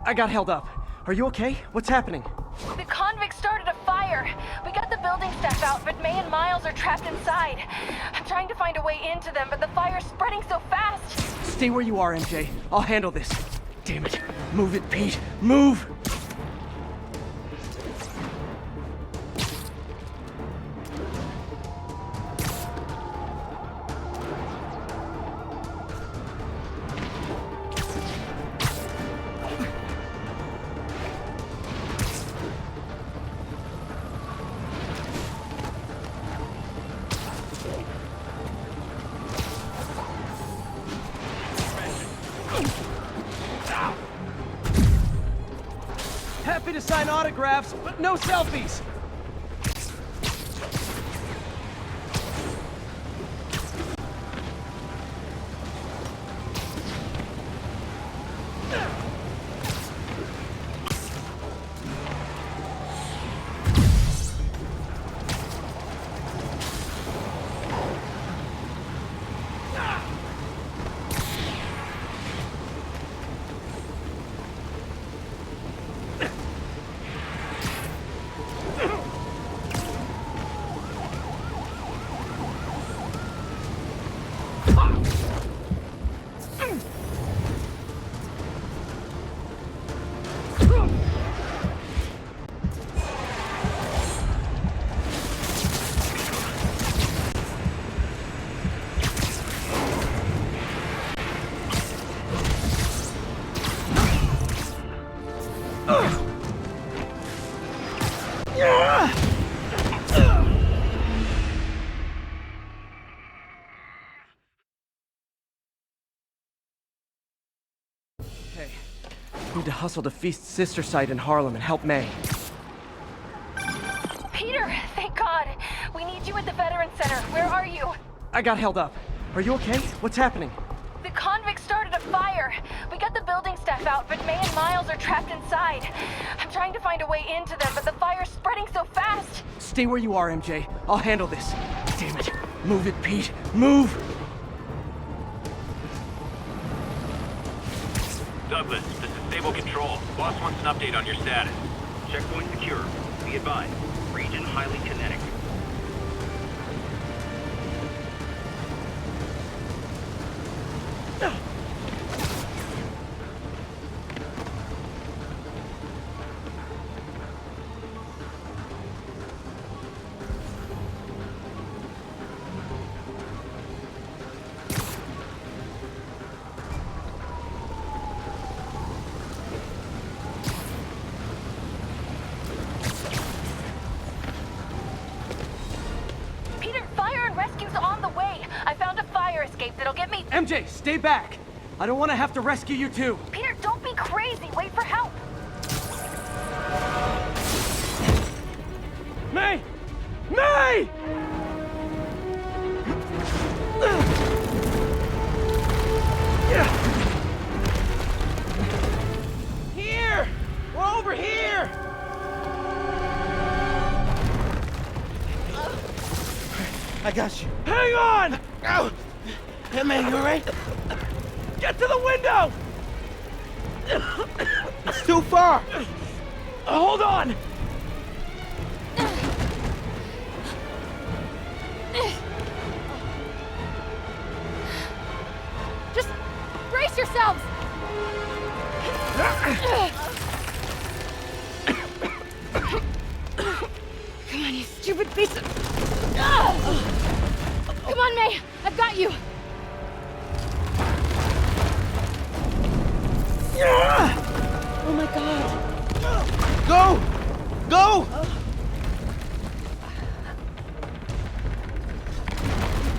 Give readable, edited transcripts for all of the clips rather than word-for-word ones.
I got held up. Are you okay? What's happening? The convicts started a fire. We got the building staff out, but May and Miles are trapped inside. I'm trying to find a way into them, but the fire's spreading so fast. Stay where you are, MJ. I'll handle this. Damn it. Move it, Pete. Move! Happy to sign autographs, but no selfies! Okay. Need to hustle to Feast's sister site in Harlem and help May. Peter, thank God. We need you at the Veterans Center. Where are you? I got held up. Are you okay? What's happening? The convicts started a fire. We got the building staff out, but May and Miles are trapped inside. I'm trying to find a way into them, but the fire's spreading so fast. Stay where you are, MJ. I'll handle this. Damn it. Move it, Pete. Move! Douglas, this is Stable Control. Boss wants an update on your status. Checkpoint secure. Be advised. Region highly kinetic. That'll get me. MJ, stay back! I don't want to have to rescue you too. Peter, don't be crazy. Wait for help. May! May! Here! We're over here! I got you. Hang on! Ow! Hey, man, you alright? Get to the window! It's too far! Hold on! Just brace yourselves! Come on, you stupid piece of... Come on, May! I've got you! Oh my God! Go! Go!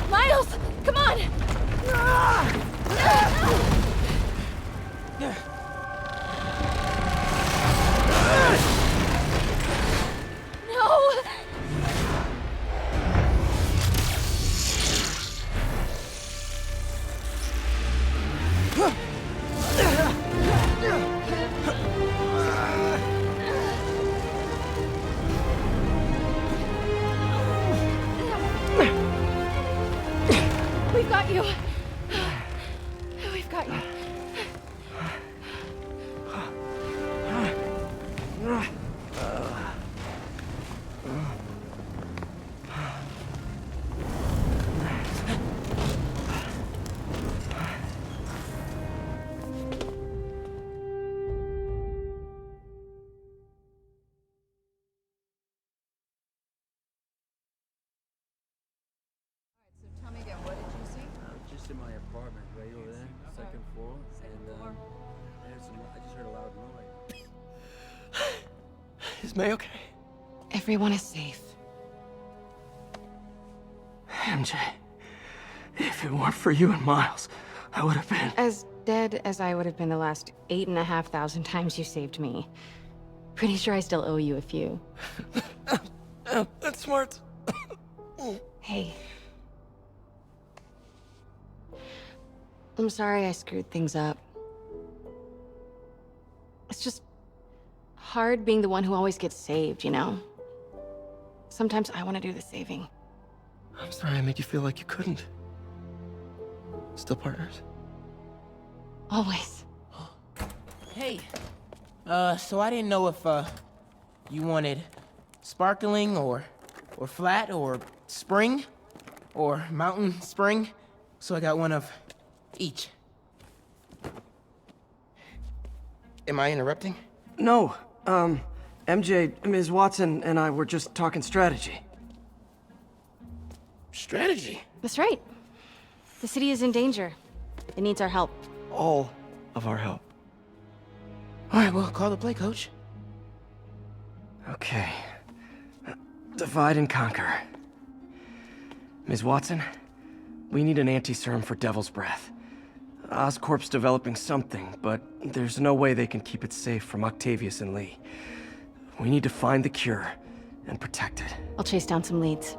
Miles! Come on! No! May okay? Everyone is safe. MJ, if it weren't for you and Miles, I would have been... As dead as I would have been the last 8,500 times you saved me. Pretty sure I still owe you a few. That's smart. Hey. I'm sorry I screwed things up. It's just hard being the one who always gets saved, you know? Sometimes I want to do the saving. I'm sorry I made you feel like you couldn't. Still partners? Always. Hey, so I didn't know if, you wanted sparkling or flat or spring or mountain spring, so I got one of each. Am I interrupting? No, MJ, Ms. Watson and I were just talking strategy. Strategy? That's right. The city is in danger. It needs our help. All of our help. All right, well, call the play, coach. Okay. Divide and conquer. Ms. Watson, we need an anti-serum for Devil's Breath. Oscorp's developing something, but there's no way they can keep it safe from Octavius and Lee. We need to find the cure and protect it. I'll chase down some leads.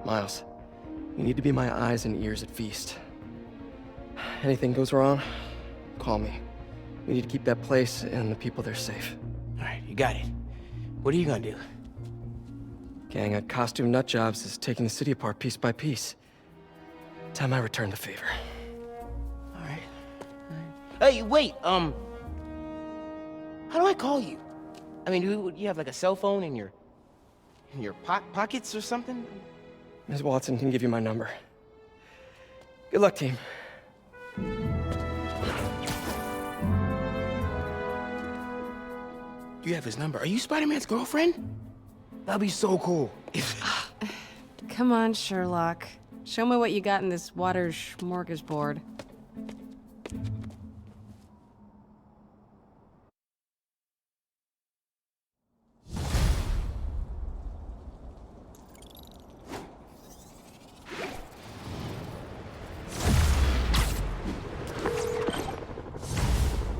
Miles, you need to be my eyes and ears at Feast. Anything goes wrong, call me. We need to keep that place and the people there safe. All right, you got it. What are you gonna do? Gang at Costume Nut Jobs is taking the city apart piece by piece. Time I return the favor. All right. Hey, wait, how do I call you? I mean, do you have like a cell phone in your pockets or something? Ms. Watson can give you my number. Good luck, team. You have his number. Are you Spider-Man's girlfriend? That'd be so cool. Come on, Sherlock. Show me what you got in this water smorgasbord.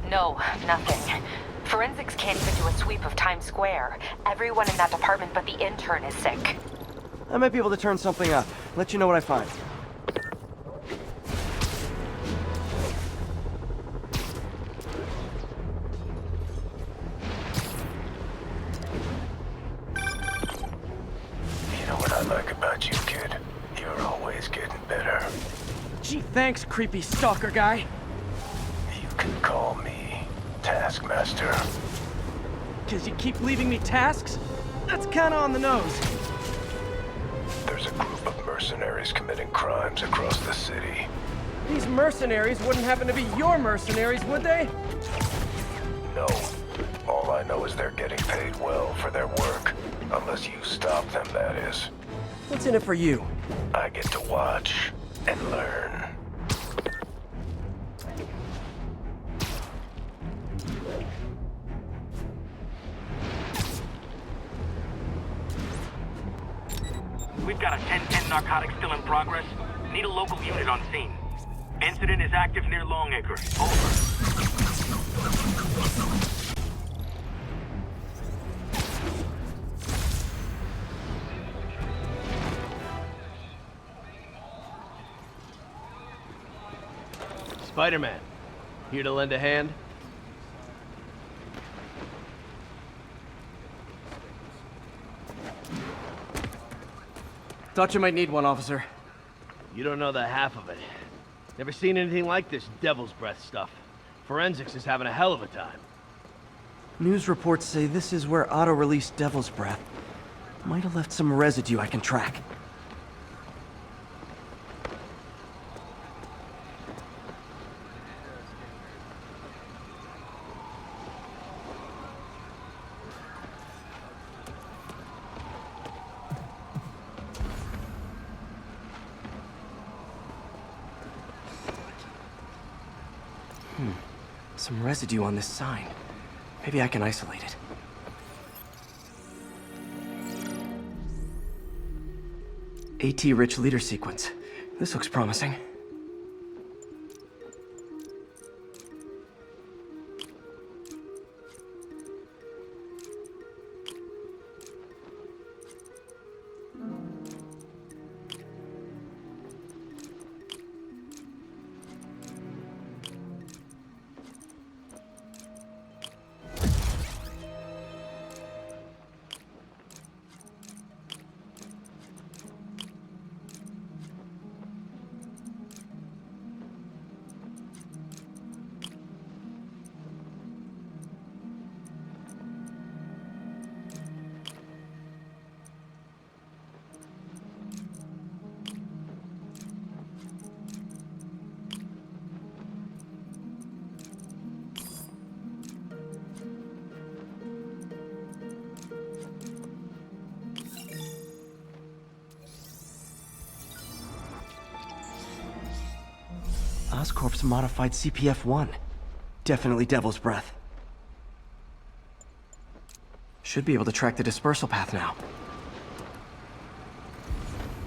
No, nothing. Forensics can't even do a sweep of Times Square. Everyone in that department but the intern is sick. I might be able to turn something up. Let you know what I find. You know what I like about you, kid? You're always getting better. Gee, thanks, creepy stalker guy. You can call me Taskmaster. 'Cause you keep leaving me tasks? That's kinda on the nose. There's a group of mercenaries committing crimes across the city. These mercenaries wouldn't happen to be your mercenaries, would they? No. All I know is they're getting paid well for their work. Unless you stop them, that is. What's in it for you? I get to watch and learn. We've got a 10-10 narcotic still in progress. Need a local unit on scene. Incident is active near Longacre. Over. Spider-Man, here to lend a hand? Thought you might need one, officer. You don't know the half of it. Never seen anything like this Devil's Breath stuff. Forensics is having a hell of a time. News reports say this is where auto-released Devil's Breath might have left some residue I can track. Some residue on this sign. Maybe I can isolate it. AT-rich leader sequence. This looks promising. Oscorp's modified CPF-1. Definitely Devil's Breath. Should be able to track the dispersal path now.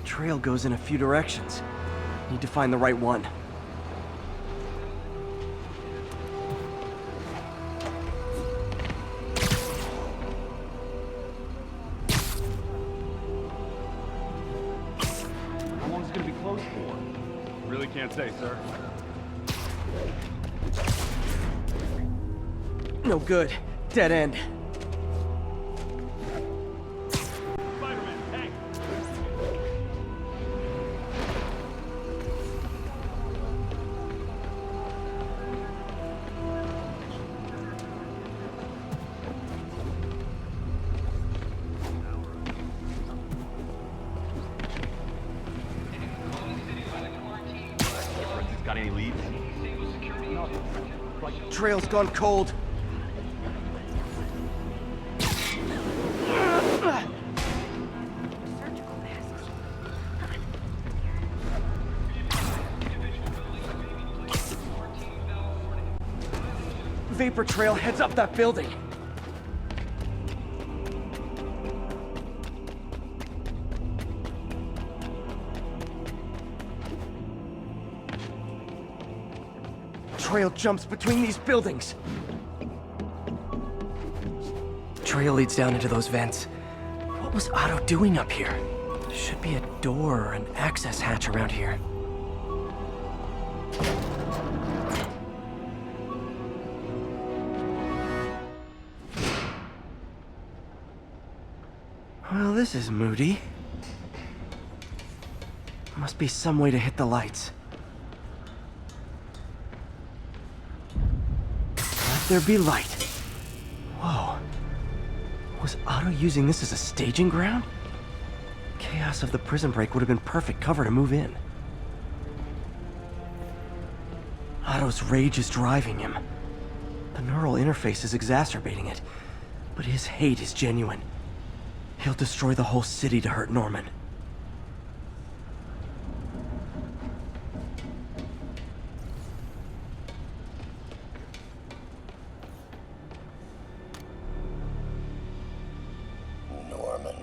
Trail goes in a few directions. Need to find the right one. How long is it gonna be closed for? Really can't say, sir. No good. Dead end. Spider-Man, hey! Got any leads? Trail's gone cold. Vapor trail heads up that building. Trail jumps between these buildings. Trail leads down into those vents. What was Otto doing up here? There should be a door or an access hatch around here. Well, this is moody. Must be some way to hit the lights. Let there be light. Whoa. Was Otto using this as a staging ground? Chaos of the prison break would have been perfect cover to move in. Otto's rage is driving him. The neural interface is exacerbating it, but his hate is genuine. He'll destroy the whole city to hurt Norman. Norman.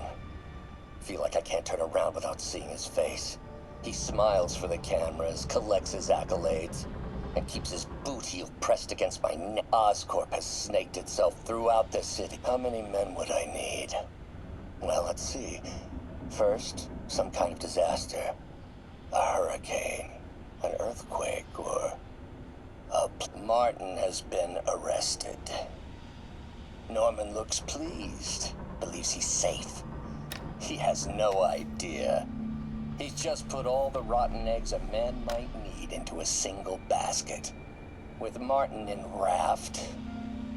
Feel like I can't turn around without seeing his face. He smiles for the cameras, collects his accolades, and keeps his boot heel pressed against my neck. Oscorp has snaked itself throughout the city. How many men would I need? Well, let's see. First, some kind of disaster. A hurricane, an earthquake, or Martin has been arrested. Norman looks pleased, believes he's safe. He has no idea. He's just put all the rotten eggs a man might need into a single basket. With Martin in raft,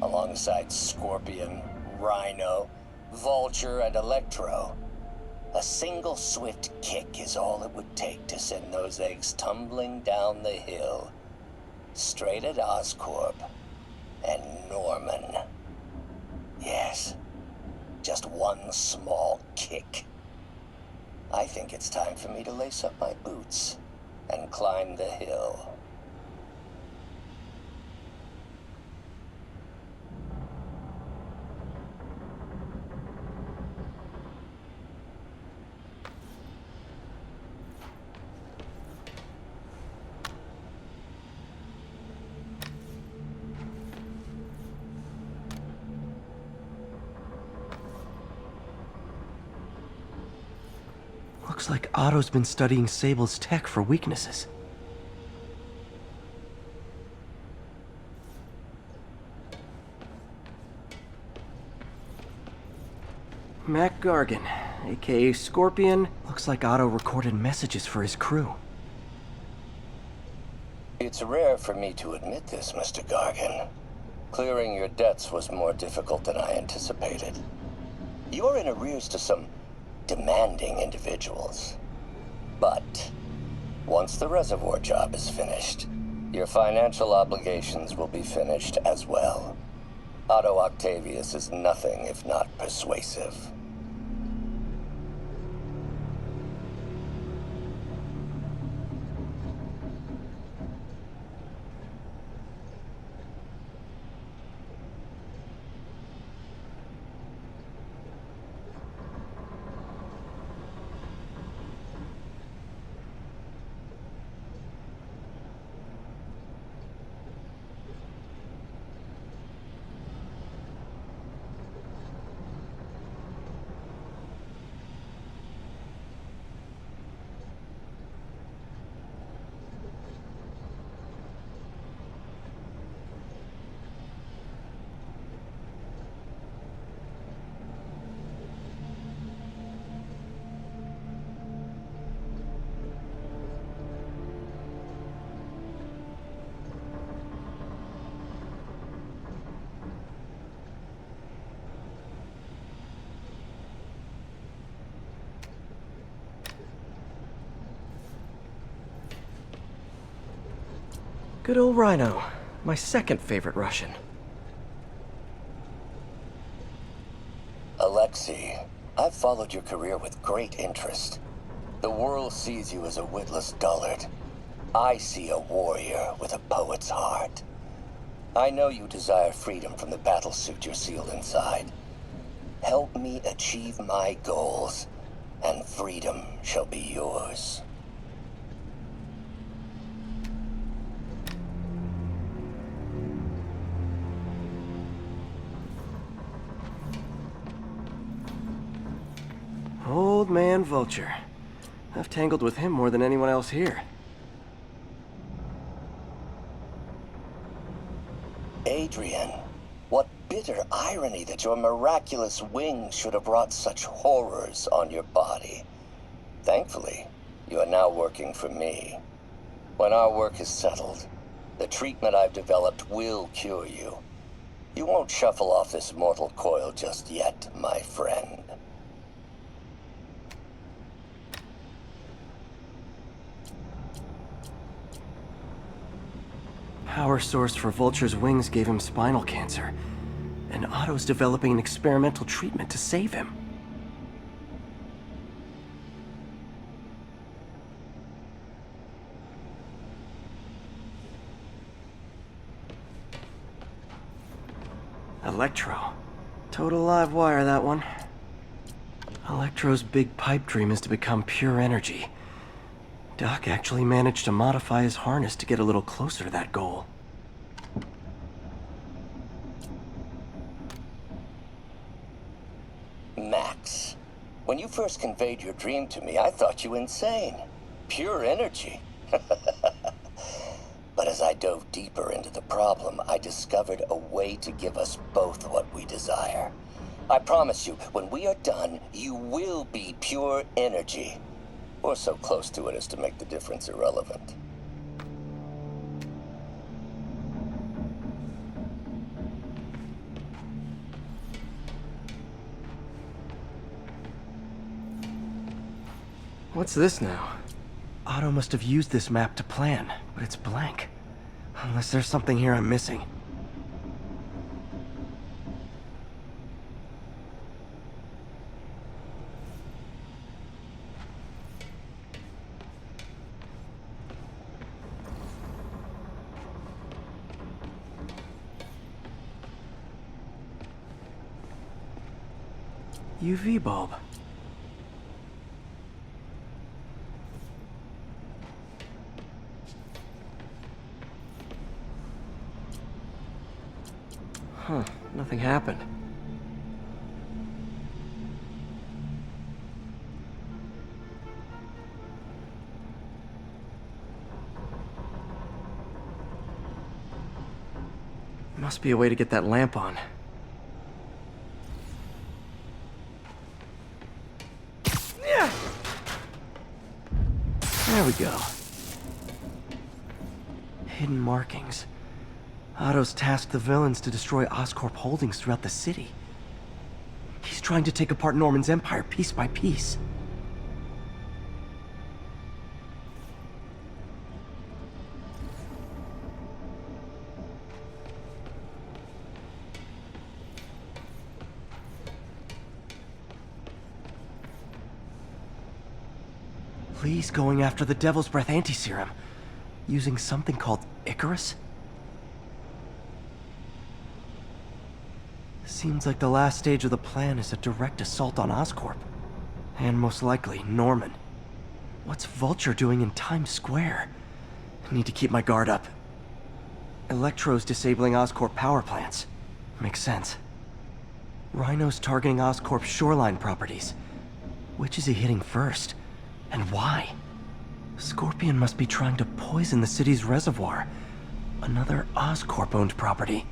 alongside Scorpion, Rhino, Vulture, and Electro, a single swift kick is all it would take to send those eggs tumbling down the hill, straight at Oscorp and Norman. Yes, just one small kick. I think it's time for me to lace up my boots and climb the hill. Looks like Otto's been studying Sable's tech for weaknesses. Mac Gargan, aka Scorpion. Looks like Otto recorded messages for his crew. It's rare for me to admit this, Mr. Gargan. Clearing your debts was more difficult than I anticipated. You're in arrears to some demanding individuals. But once the reservoir job is finished, your financial obligations will be finished as well. Otto Octavius is nothing if not persuasive. Good old Rhino, my second favorite Russian. Alexei, I've followed your career with great interest. The world sees you as a witless dullard. I see a warrior with a poet's heart. I know you desire freedom from the battlesuit you're sealed inside. Help me achieve my goals, and freedom shall be yours. Old man Vulture. I've tangled with him more than anyone else here. Adrian, what bitter irony that your miraculous wings should have wrought such horrors on your body. Thankfully, you are now working for me. When our work is settled, the treatment I've developed will cure you. You won't shuffle off this mortal coil just yet, my friend. Power source for Vulture's wings gave him spinal cancer, and Otto's developing an experimental treatment to save him. Electro. Total live wire, that one. Electro's big pipe dream is to become pure energy. Doc actually managed to modify his harness to get a little closer to that goal. Max, when you first conveyed your dream to me, I thought you insane. Pure energy. But as I dove deeper into the problem, I discovered a way to give us both what we desire. I promise you, when we are done, you will be pure energy. Or so close to it as to make the difference irrelevant. What's this now? Otto must have used this map to plan, but it's blank. Unless there's something here I'm missing. UV bulb. Huh, nothing happened. Must be a way to get that lamp on. There we go. Hidden markings. Otto's tasked the villains to destroy Oscorp holdings throughout the city. He's trying to take apart Norman's empire piece by piece. Lee's going after the Devil's Breath anti-serum, using something called Icarus? Seems like the last stage of the plan is a direct assault on Oscorp. And most likely, Norman. What's Vulture doing in Times Square? I need to keep my guard up. Electro's disabling Oscorp power plants. Makes sense. Rhino's targeting Oscorp's shoreline properties. Which is he hitting first? And why? Scorpion must be trying to poison the city's reservoir. Another Oscorp-owned property.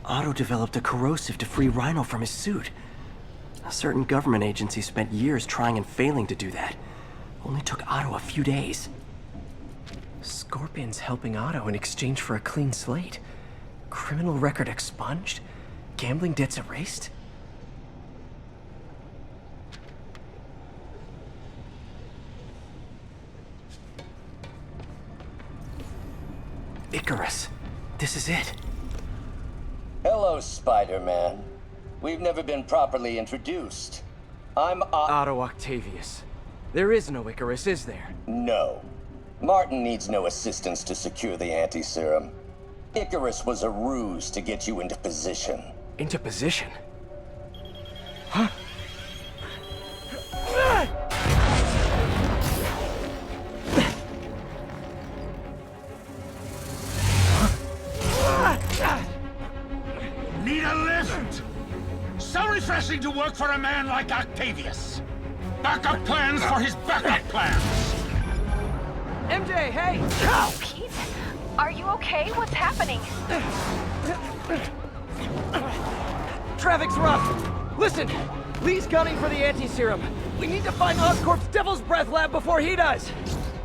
Otto developed a corrosive to free Rhino from his suit. A certain government agency spent years trying and failing to do that. Only took Otto a few days. Scorpion's helping Otto in exchange for a clean slate. Criminal record expunged? Gambling debts erased? Icarus. This is it. Hello, Spider-Man. We've never been properly introduced. I'm Otto Octavius. There is no Icarus, is there? No. Martin needs no assistance to secure the anti-serum. Icarus was a ruse to get you into position. Into position? Huh? Need a lift? So refreshing to work for a man like Octavius. Backup plans for his backup plans. MJ, hey! Pete? Are you okay? What's happening? Traffic's rough. Listen, Lee's gunning for the anti-serum. We need to find Oscorp's Devil's Breath lab before he does.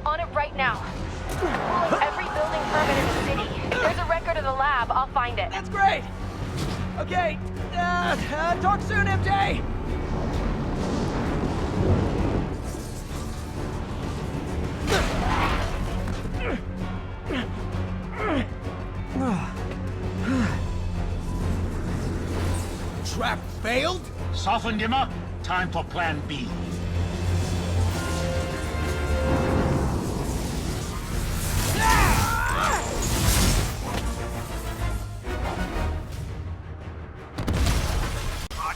On it right now. Pull up every building permit in the city. If there's a record of the lab, I'll find it. That's great! Okay, talk soon, MJ! Trap failed? Softened him up. Time for plan B.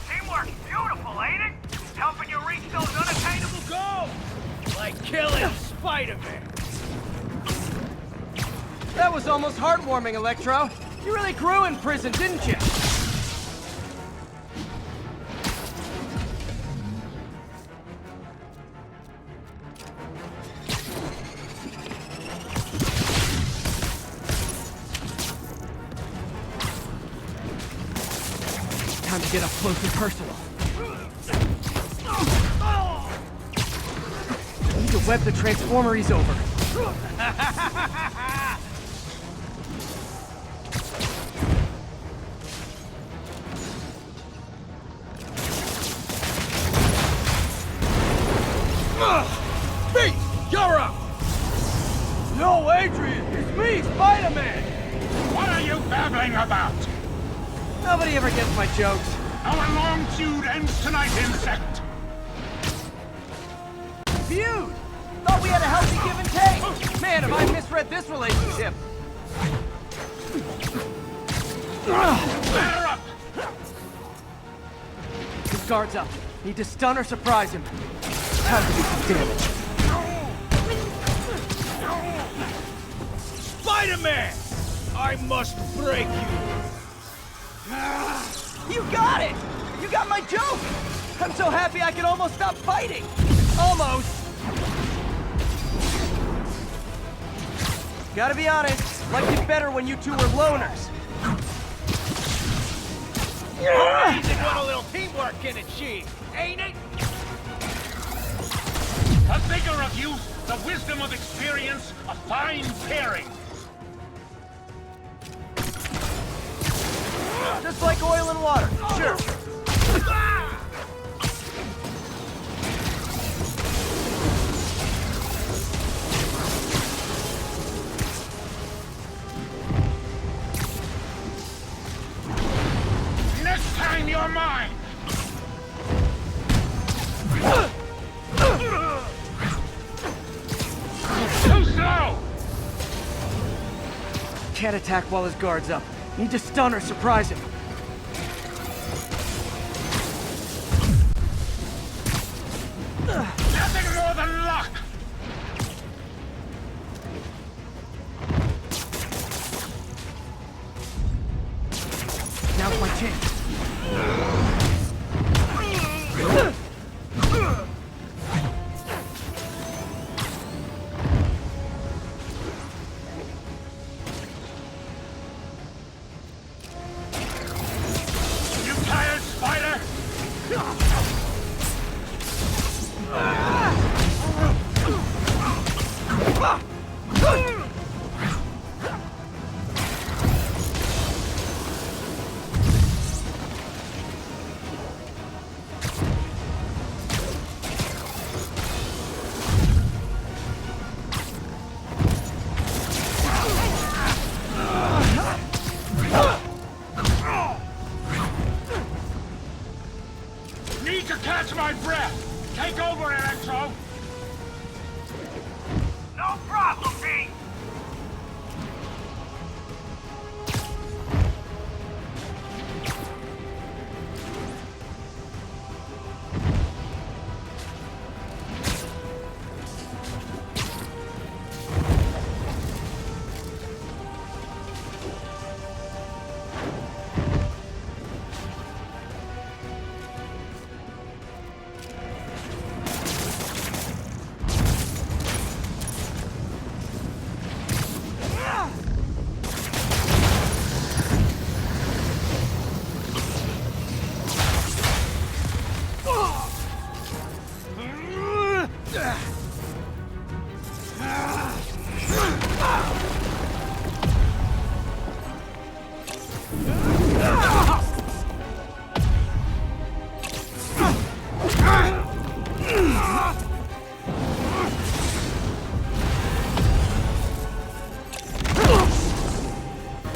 Teamwork's beautiful, ain't it? Helping you reach those unattainable goals! Like killing Spider-Man. That was almost heartwarming, Electro. You really grew in prison, didn't you? Time to get up close and personal. I need to web the transformer he's over. Pete, you're up! No, Adrian! It's me, Spider-Man! What are you babbling about? Nobody ever gets my jokes. Our long feud ends tonight, insect! Feud! Thought we had a healthy give and take! Man, have I misread this relationship! Batter up! His guard's up. Need to stun or surprise him. Time to do some damage. Spider-Man! I must break you. You got it! You got my joke! I'm so happy I can almost stop fighting! Almost! Gotta be honest, liked it better when you two were loners. Amazing what a little teamwork can achieve, ain't it? The vigor of youth, the wisdom of experience, a fine pairing. Just like oil and water, sure. Next time you're mine. Too slow! Can't attack while his guard's up. Need to stun or surprise him. Nothing more than luck! Now's my chance. You tired, Spider? Need to catch my breath. Take over, Electro. No problem, Pete.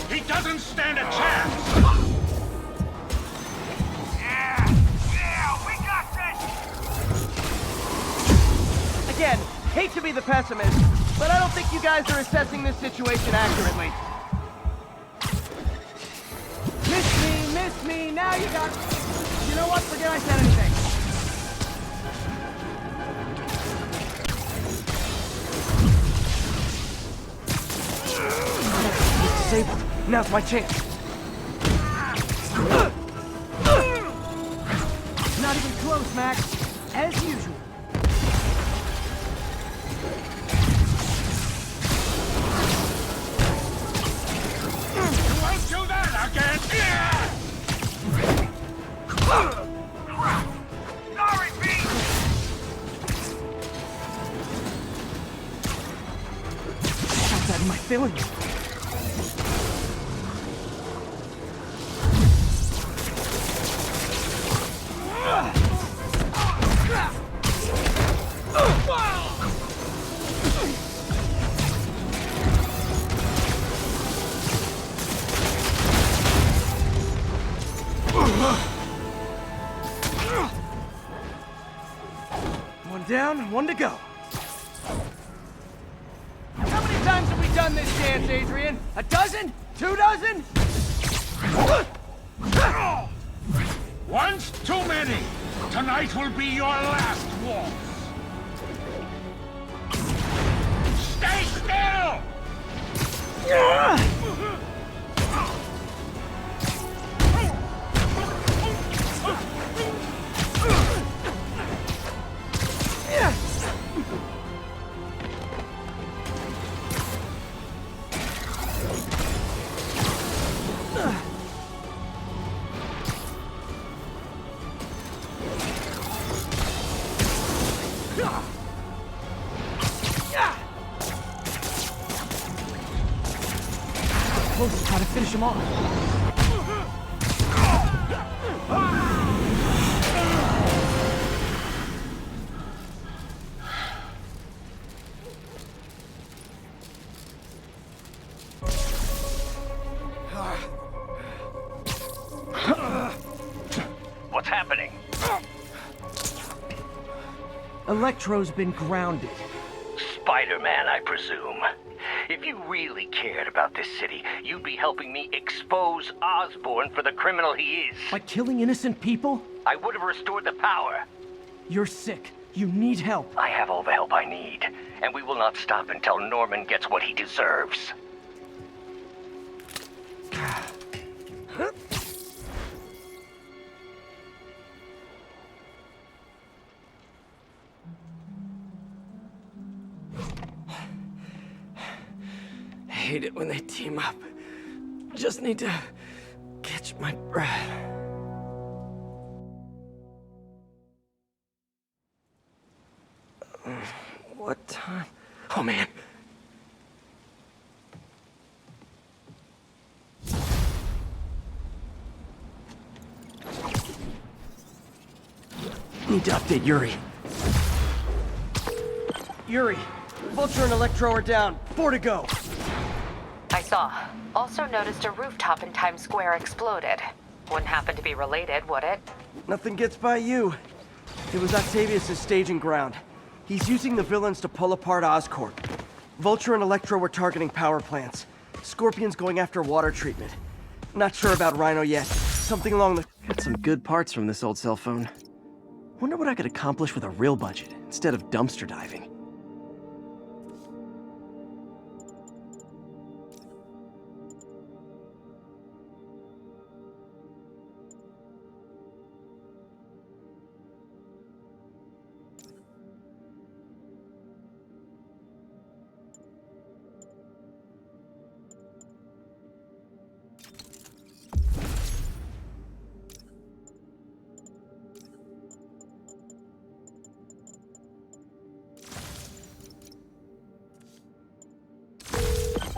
He doesn't stand a chance! Yeah, we got this! Again, hate to be the pessimist, but I don't think you guys are assessing this situation accurately. Miss me, now you got... You know what, forget I said anything. Disabled. Now's my chance. Not even close, Max. As usual. You won't do that again! Crap! Sorry, Pete! Got that in my feelings. One down, one to go. How many times have we done this dance, Adrian? A dozen? 2 dozen? Once too many! Tonight will be your last waltz! Stay still! them off. What's happening? Electro's been grounded. Spider-Man, I presume. If you really cared about this city, you'd be helping me expose Osborn for the criminal he is. By killing innocent people? I would have restored the power. You're sick. You need help. I have all the help I need, and we will not stop until Norman gets what he deserves. I hate it when they team up. Just need to catch my breath. What time? Oh, man. Need to update Yuri. Yuri, Vulture and Electro are down. 4 to go. I saw. Also noticed a rooftop in Times Square exploded. Wouldn't happen to be related, would it? Nothing gets by you. It was Octavius' staging ground. He's using the villains to pull apart Oscorp. Vulture and Electro were targeting power plants. Scorpion's going after water treatment. Not sure about Rhino yet. Something along the... Got some good parts from this old cell phone. Wonder what I could accomplish with a real budget, instead of dumpster diving.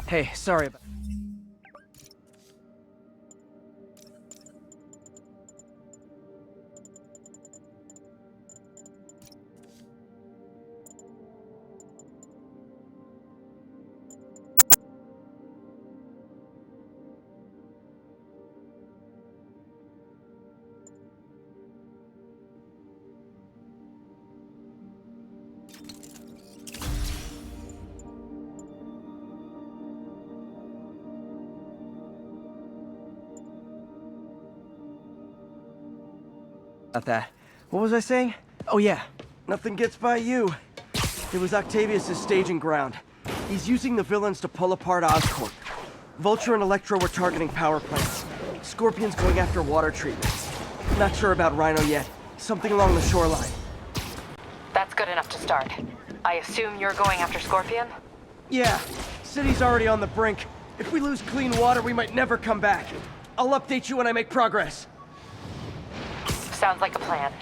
Hey, sorry about... About that. What was I saying? Oh yeah, nothing gets by you. It was Octavius' staging ground. He's using the villains to pull apart Oscorp. Vulture and Electro were targeting power plants. Scorpion's going after water treatment. Not sure about Rhino yet. Something along the shoreline. That's good enough to start. I assume you're going after Scorpion? Yeah, city's already on the brink. If we lose clean water, we might never come back. I'll update you when I make progress. Sounds like a plan.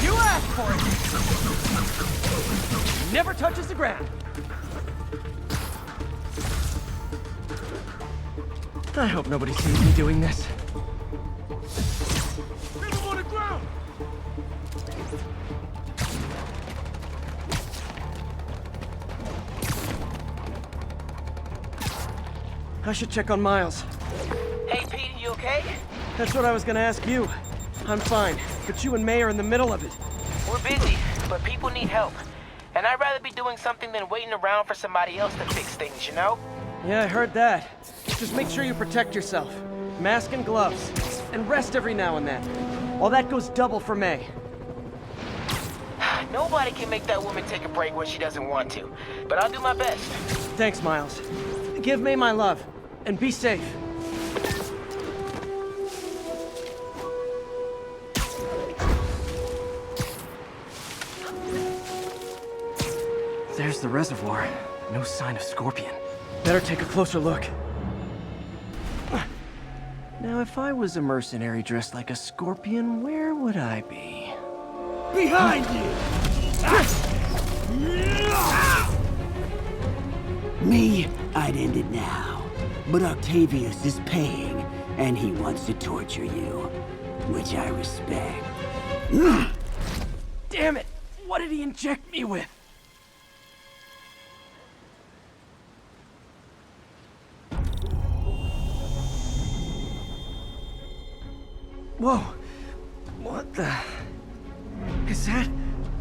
You asked for it! Never touches the ground. I hope nobody sees me doing this. Leave him on the ground! I should check on Miles. Hey, Pete, you okay? That's what I was gonna ask you. I'm fine, but you and May are in the middle of it. We're busy, but people need help. And I'd rather be doing something than waiting around for somebody else to fix things, you know? Yeah, I heard that. Just make sure you protect yourself. Mask and gloves. And rest every now and then. All that goes double for May. Nobody can make that woman take a break when she doesn't want to. But I'll do my best. Thanks, Miles. Give May my love. And be safe. There's the reservoir. No sign of Scorpion. Better take a closer look. Now, if I was a mercenary dressed like a Scorpion, where would I be? Behind you! Me, I'd end it now. But Octavius is paying, and he wants to torture you. Which I respect. Damn it! What did he inject me with? Whoa! What the... Is that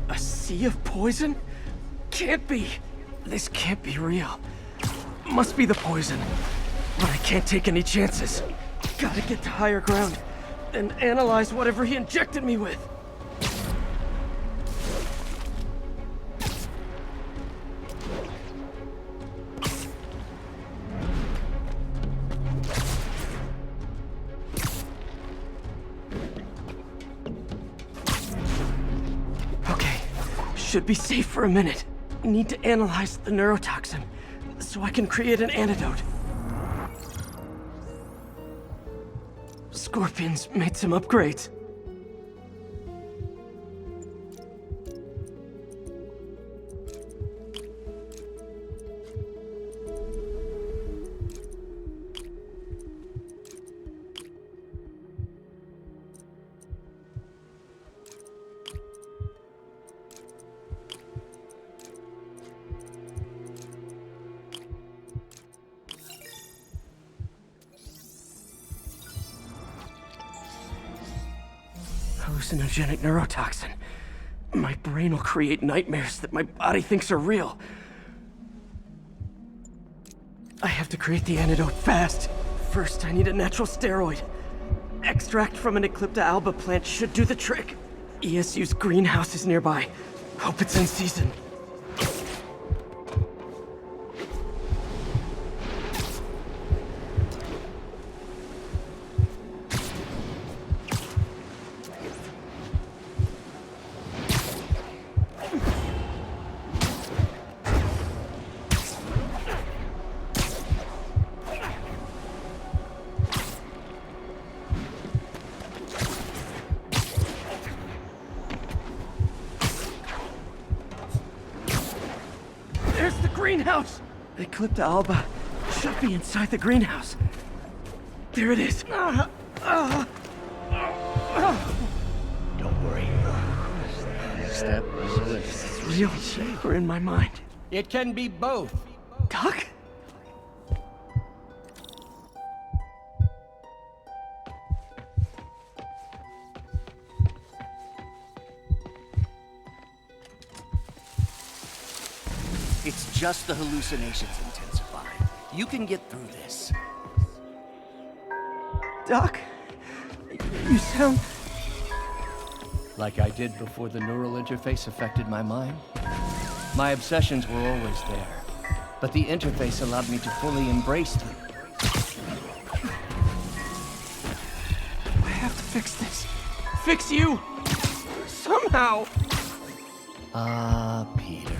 a sea of poison? Can't be. This can't be real. Must be the poison. But I can't take any chances. Gotta get to higher ground and analyze whatever he injected me with. Okay, should be safe for a minute. Need to analyze the neurotoxin so I can create an antidote. Scorpion's made some upgrades. Hallucinogenic neurotoxin. My brain will create nightmares that my body thinks are real. I have to create the antidote fast. First, I need a natural steroid. Extract from an Eclipta alba plant should do the trick. ESU's greenhouse is nearby. Hope it's in season. Greenhouse! Eclipta alba should be inside the greenhouse. There it is. Don't worry. Step It's real or in my mind. It can be both. Doc? It's just the hallucinations intensifying. You can get through this. Doc? You sound... Like I did before the neural interface affected my mind. My obsessions were always there, but the interface allowed me to fully embrace them. I have to fix this. Fix you! Somehow! Ah, Peter.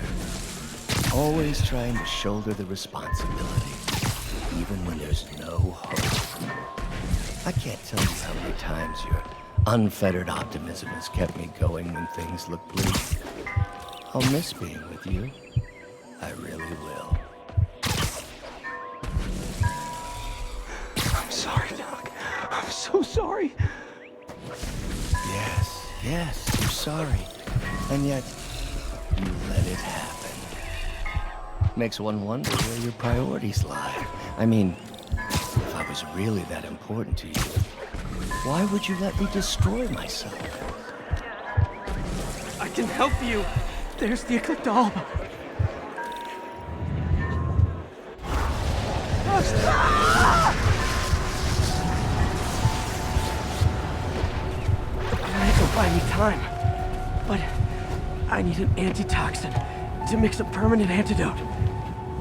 Always trying to shoulder the responsibility, even when there's no hope. I can't tell you how many times your unfettered optimism has kept me going when things look bleak. I'll miss being with you. I really will. I'm sorry, Doc. I'm so sorry. Yes, you're sorry. And yet, you let it happen. Makes one wonder where your priorities lie. I mean, if I was really that important to you, why would you let me destroy myself? I can help you. There's the Eclipta alba. That will buy me time. But I need an antitoxin to mix a permanent antidote.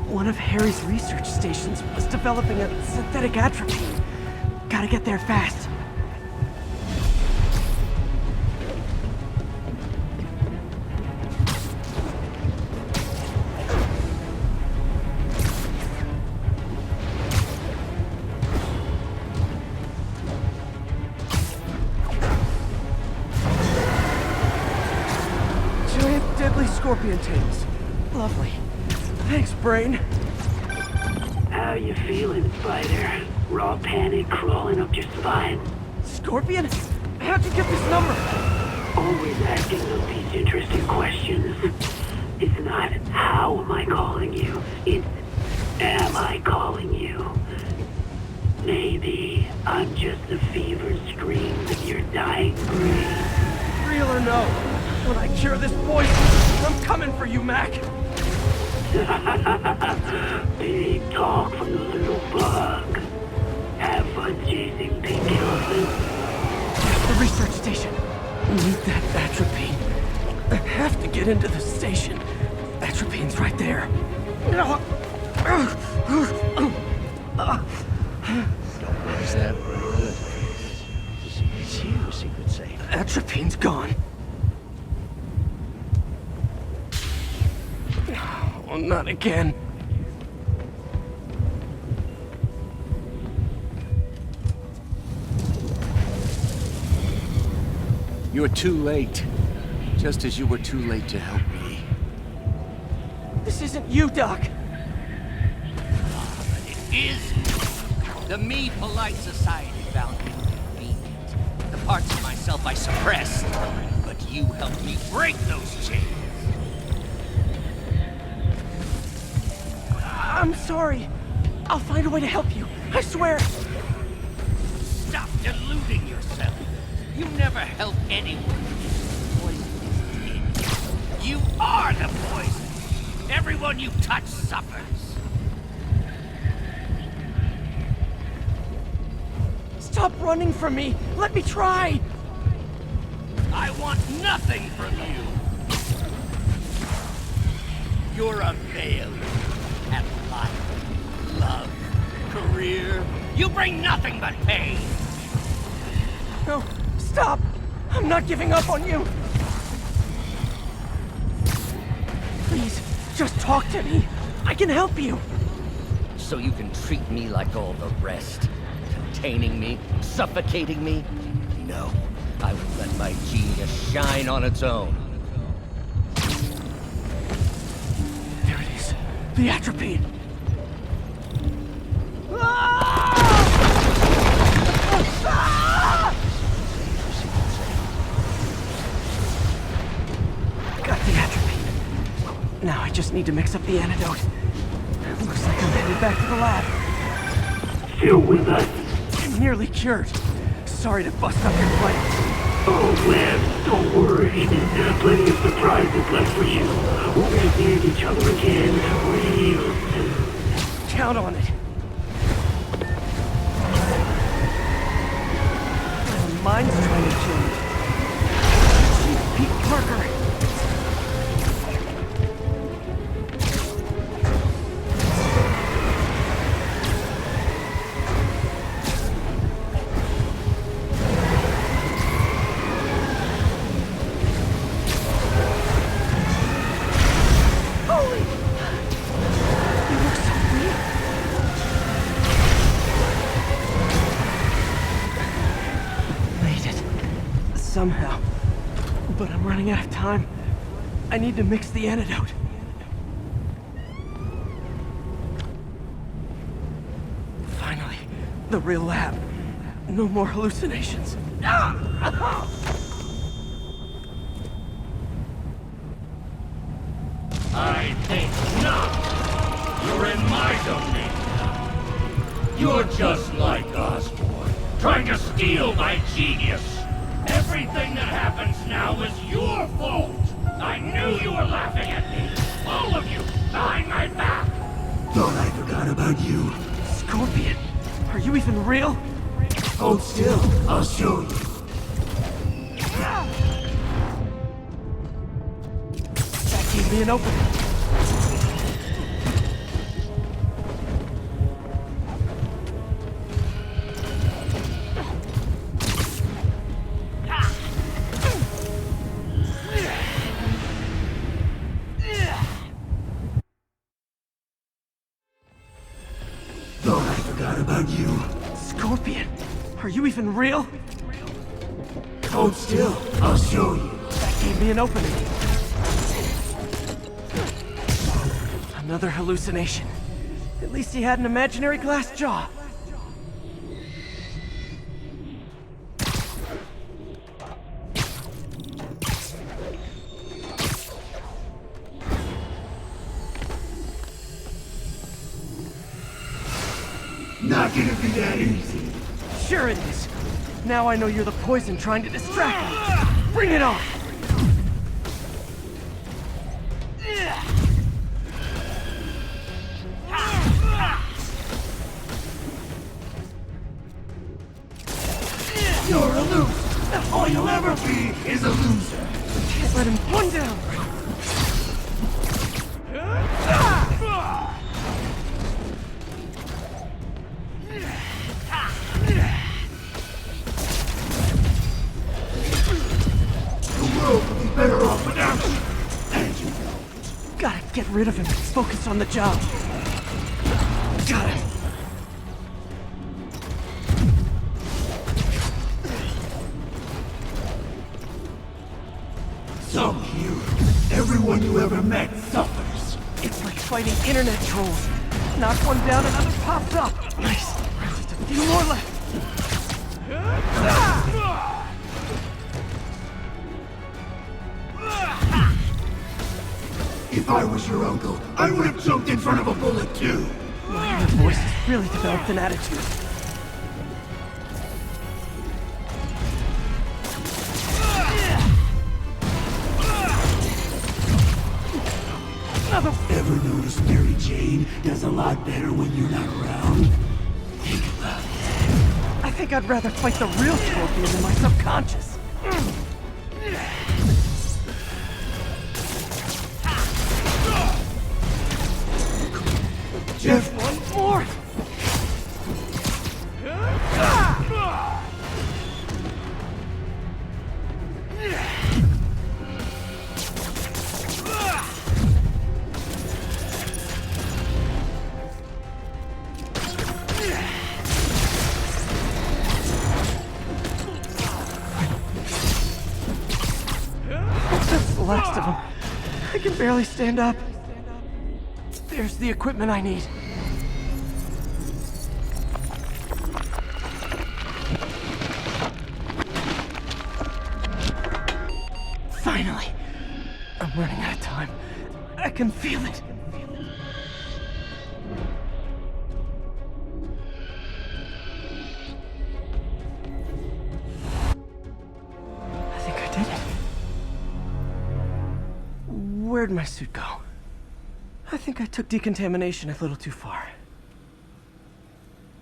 One of Harry's research stations was developing a synthetic atropine. Gotta get there fast. Giant deadly scorpion tails. Lovely. Thanks, brain. How you feeling, Spider? Raw panic crawling up your spine? Scorpion? How'd you get this number? Always asking these interesting questions. It's not how am I calling you, it's am I calling you? Maybe I'm just the fevered screams of your dying brain. Real or no, when I cure this poison, I'm coming for you, Mac. Big talk from the little bug. Have fun chasing pink elephants. The research station. Need that atropine. I have to get into the station. Atropine's right there. Is that good? It's you, Secret Safe. Atropine's gone. Oh, not again. You're too late. Just as you were too late to help me. This isn't you, Doc. It is. The me polite society found me convenient. The parts of myself I suppressed. But you helped me break those chains. I'm sorry. I'll find a way to help you. I swear. Stop deluding yourself. You never help anyone. Poison is in you. You are the poison. Everyone you touch suffers. Stop running from me. Let me try. I want nothing from you. You're a failure at life, love, career. You bring nothing but pain. No, stop. I'm not giving up on you. Please, just talk to me. I can help you. So you can treat me like all the rest. Containing me, suffocating me. No, I will let my genius shine on its own. There it is. The atropine. Got the atropine. Now I just need to mix up the antidote. Looks like I'm headed back to the lab. Still with us? I'm nearly cured. Sorry to bust up your plans. Oh, man, don't worry. Plenty of surprises left for you. We'll be seeing each other again real soon. Count on it. My mind's trying to kill me. Chief Pete Parker. Somehow. But I'm running out of time. I need to mix the antidote. Finally, the real lab. No more hallucinations. I think not. You're in my domain. You're just like Osborn, trying to steal my genius. Everything that happens now is your fault. I knew you were laughing at me. All of you, behind my back. Thought I forgot about you. Scorpion, are you even real? Hold still, I'll show you. That gave me an opening. Thought I forgot about you. Scorpion, are you even real? Hold still, I'll show you. That gave me an opening. Another hallucination. At least he had an imaginary glass jaw. Not gonna be that easy. Sure it is. Now I know you're the poison trying to distract me. Bring it on! You're a loser. All you'll ever be is a loser. Can't let him one down. The world would be better off without you. And you know it. Gotta get rid of him and focus on the job. Got him. Some hero. Everyone you ever met suffers. It's like fighting internet trolls. Knock one down, another pops up. Nice. Just a few more left. If I was your uncle, I would have jumped in front of a bullet too. Your voice has really developed an attitude. Ever notice Mary Jane does a lot better when you're not around? Think about it. I think I'd rather fight the real Scorpion than my subconscious. Jeff, one more! That's the last of them. I can barely stand up. There's the equipment I need. Finally! I'm running out of time. I can feel it. I think I did it. Where'd my suit go? I think I took decontamination a little too far.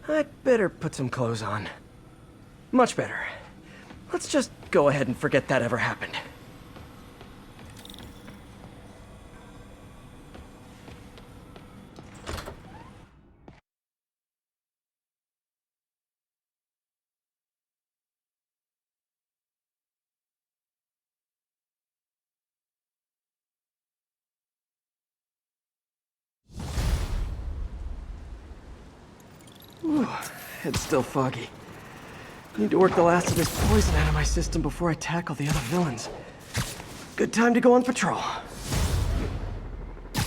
I'd better put some clothes on. Much better. Let's just go ahead and forget that ever happened. Ooh, head's still foggy. Need to work the last of this poison out of my system before I tackle the other villains. Good time to go on patrol. Be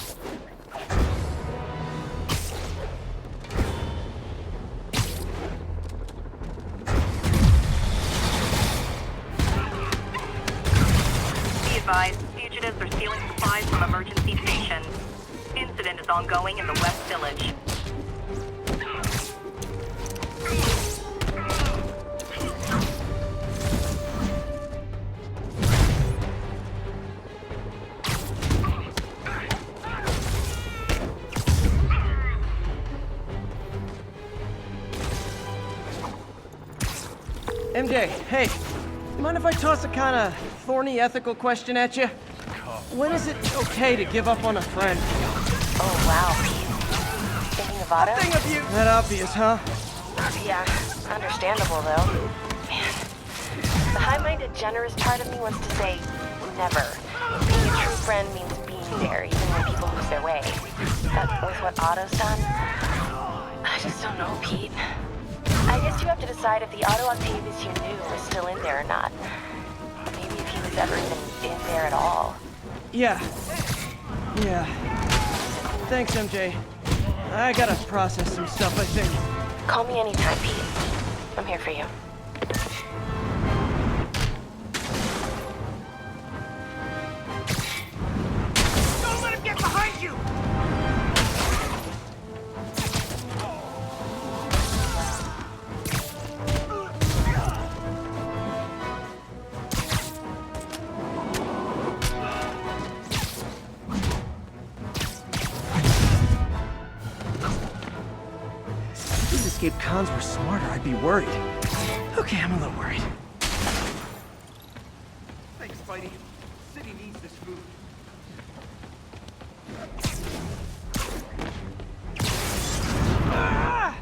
advised, fugitives are stealing supplies from emergency stations. Incident is ongoing in the West Village. MJ, hey. Mind if I toss a kind of thorny ethical question at you? When is it okay to give up on a friend? Oh, wow, Pete. Thinking of Otto? Thing of you. That obvious, huh? Yeah, understandable, though. Man, the high-minded, generous part of me wants to say never. Being a true friend means being there, even when people lose their way. But with what Otto's done, I just don't know, Pete. I guess you have to decide if the Otto Octavius you knew is still in there or not. Maybe if he was ever even in there at all. Yeah. Yeah. Thanks, MJ. I gotta process some stuff, I think. Call me anytime, Pete. I'm here for you. Don't let him get behind you! If these escape cons were smarter, I'd be worried. Okay, I'm a little worried. Thanks, Spidey. The city needs this food. Ah!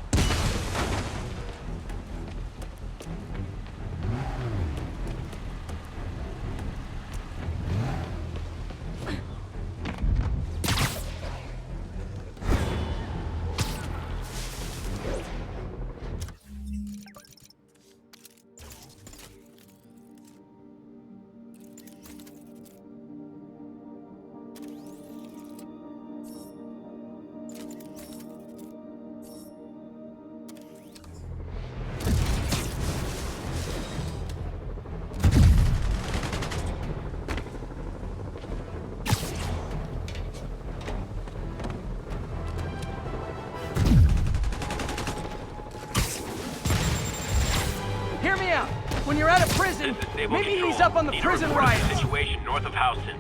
Hear me out. When you're out of prison, maybe he's up on the prison riot. Situation north of Houston.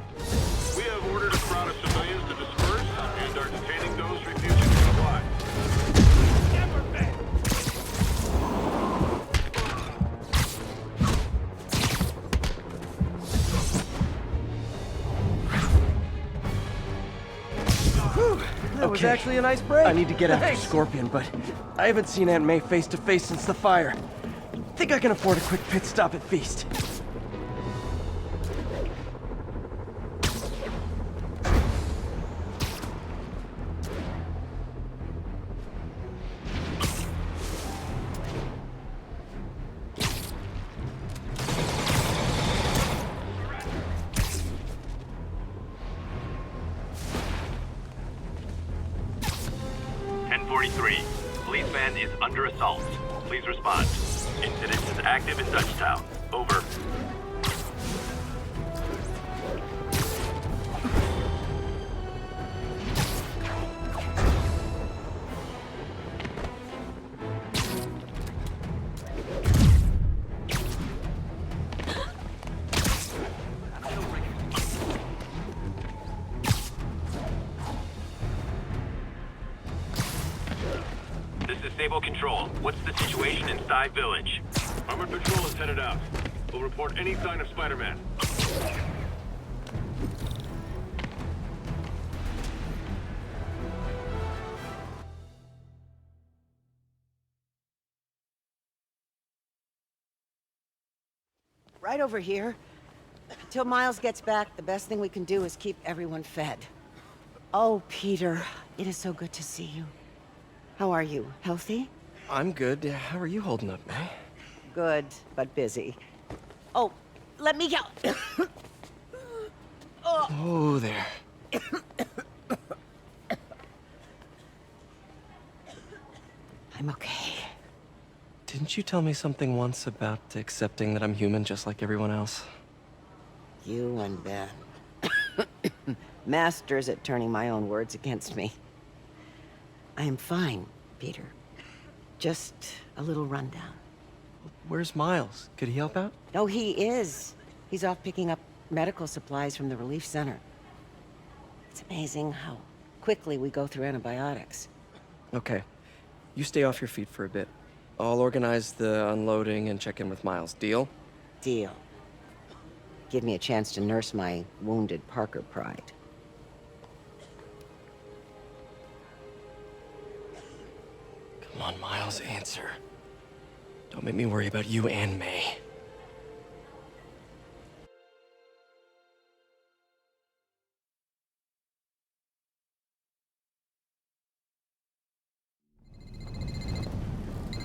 We have ordered a crowd of civilians to disperse and are detaining those refusing to comply. Whew, that was actually a nice break. I need to get after Scorpion, but I haven't seen Aunt May face to face since the fire. Think I can afford a quick pit stop at Feast. Police van is under assault. Please respond. Incident is active in Dutchtown. Over. Stable control. What's the situation inside Village? Armored patrol is headed out. We'll report any sign of Spider-Man. Right over here. Until Miles gets back, the best thing we can do is keep everyone fed. Oh, Peter, it is so good to see you. How are you? Healthy? I'm good. How are you holding up, May? Good, but busy. Oh, let me go. Oh, there. I'm okay. Didn't you tell me something once about accepting that I'm human just like everyone else? You and Ben. Masters at turning my own words against me. I am fine, Peter. Just a little rundown. Where's Miles? Could he help out? No, he is. He's off picking up medical supplies from the relief center. It's amazing how quickly we go through antibiotics. Okay. You stay off your feet for a bit. I'll organize the unloading and check in with Miles. Deal? Deal. Give me a chance to nurse my wounded Parker pride. Come on, Miles, answer. Don't make me worry about you and May.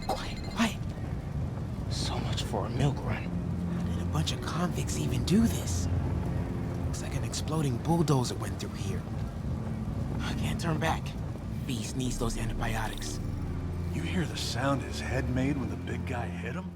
Quiet. So much for a milk run. How did a bunch of convicts even do this? Looks like an exploding bulldozer went through here. I can't turn back. beast needs those antibiotics. You hear the sound his head made when the big guy hit him?